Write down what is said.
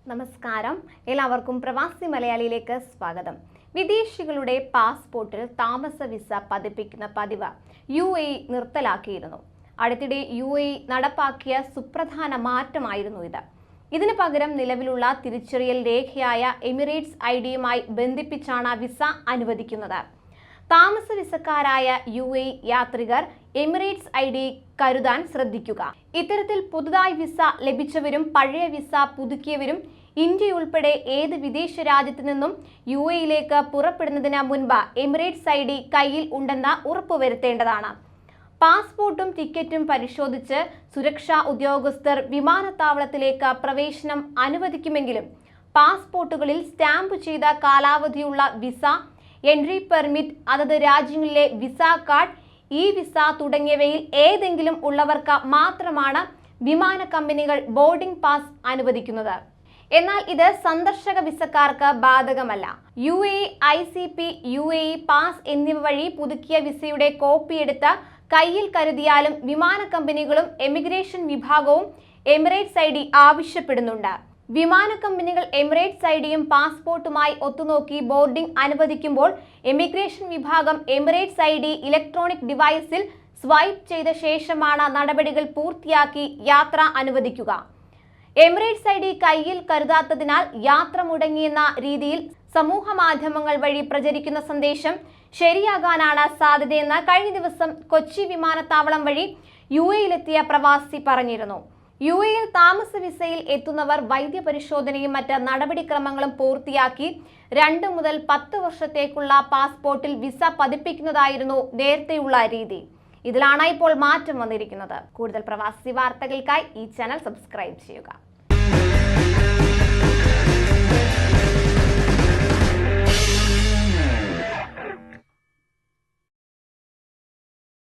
നമസ്കാരം, എല്ലാവർക്കും പ്രവാസി മലയാളിയിലേക്ക് സ്വാഗതം. വിദേശികളുടെ പാസ്പോർട്ടിൽ താമസ വിസ പതിപ്പിക്കുന്ന പതിവ് UAE നിർത്തലാക്കിയിരുന്നു. അടുത്തിടെ UAE നടപ്പാക്കിയ സുപ്രധാന മാറ്റമായിരുന്നു ഇത്. ഇതിനു പകരം നിലവിലുള്ള തിരിച്ചറിയൽ രേഖയായ എമിറേറ്റ്സ് ഐഡിയുമായി ബന്ധിപ്പിച്ചാണ് വിസ അനുവദിക്കുന്നത്. താമസ വിസക്കാരായ UAE യാത്രികർ എമിറേറ്റ്സ് ID കരുതാൻ ശ്രദ്ധിക്കുക. ഇത്തരത്തിൽ പുതുതായി വിസ ലഭിച്ചവരും പഴയ വിസ പുതുക്കിയവരും ഇന്ത്യ ഉൾപ്പെടെ ഏത് വിദേശ രാജ്യത്തു നിന്നും UAEയിലേക്ക് പുറപ്പെടുന്നതിന് മുൻപ് എമിറേറ്റ്സ് ID കയ്യിൽ ഉണ്ടെന്ന് ഉറപ്പുവരുത്തേണ്ടതാണ്. പാസ്പോർട്ടും ടിക്കറ്റും പരിശോധിച്ച് സുരക്ഷാ ഉദ്യോഗസ്ഥർ വിമാനത്താവളത്തിലേക്ക് പ്രവേശനം അനുവദിക്കുമെങ്കിലും പാസ്പോർട്ടുകളിൽ സ്റ്റാമ്പ് ചെയ്ത കാലാവധിയുള്ള വിസ, എൻട്രി പെർമിറ്റ്, അതത് രാജ്യങ്ങളിലെ വിസ കാർഡ്, വിസ തുടങ്ങിയവയിൽ ഏതെങ്കിലും ഉള്ളവർക്ക് മാത്രമാണ് വിമാന കമ്പനികൾ ബോർഡിംഗ് പാസ് അനുവദിക്കുന്നത്. എന്നാൽ ഇത് സന്ദർശക വിസക്കാർക്ക് ബാധകമല്ല. UAE ICP, UAE പാസ് എന്നിവ വഴി പുതുക്കിയ വിസയുടെ കോപ്പിയെടുത്ത് കയ്യിൽ കരുതിയാലും വിമാന കമ്പനികളും എമിഗ്രേഷൻ വിഭാഗവും എമിറേറ്റ്സ് ID ആവശ്യപ്പെടുന്നുണ്ട്. വിമാന കമ്പനികൾ എമിറേറ്റ്സ് IDയും പാസ്പോർട്ടുമായി ഒത്തുനോക്കി ബോർഡിംഗ് അനുവദിക്കുമ്പോൾ എമിഗ്രേഷൻ വിഭാഗം എമിറേറ്റ്സ് ID ഇലക്ട്രോണിക് ഡിവൈസിൽ സ്വൈപ്പ് ചെയ്ത ശേഷമാണ് നടപടികൾ പൂർത്തിയാക്കി യാത്ര അനുവദിക്കുക. എമിറേറ്റ്സ് ID കയ്യിൽ കരുതാത്തതിനാൽ യാത്ര മുടങ്ങിയെന്ന രീതിയിൽ സമൂഹ മാധ്യമങ്ങൾ വഴി പ്രചരിക്കുന്ന സന്ദേശം ശരിയാകാനാണ് സാധ്യതയെന്ന് കഴിഞ്ഞ ദിവസം കൊച്ചി വിമാനത്താവളം വഴി UAEയിലെത്തിയ പ്രവാസി പറഞ്ഞിരുന്നു. UAEയിൽ താമസ വിസയിൽ എത്തുന്നവർ വൈദ്യപരിശോധനയും മറ്റ് നടപടിക്രമങ്ങളും പൂർത്തിയാക്കി 2 മുതൽ 10 വർഷത്തേക്കുള്ള പാസ്പോർട്ടിൽ വിസ പതിപ്പിക്കുന്നതായിരുന്നു നേരത്തെയുള്ള രീതി. ഇതിലാണ് ഇപ്പോൾ മാറ്റം വന്നിരിക്കുന്നത്. കൂടുതൽ പ്രവാസി വാർത്തകൾക്കായി ഈ ചാനൽ സബ്സ്ക്രൈബ് ചെയ്യുക.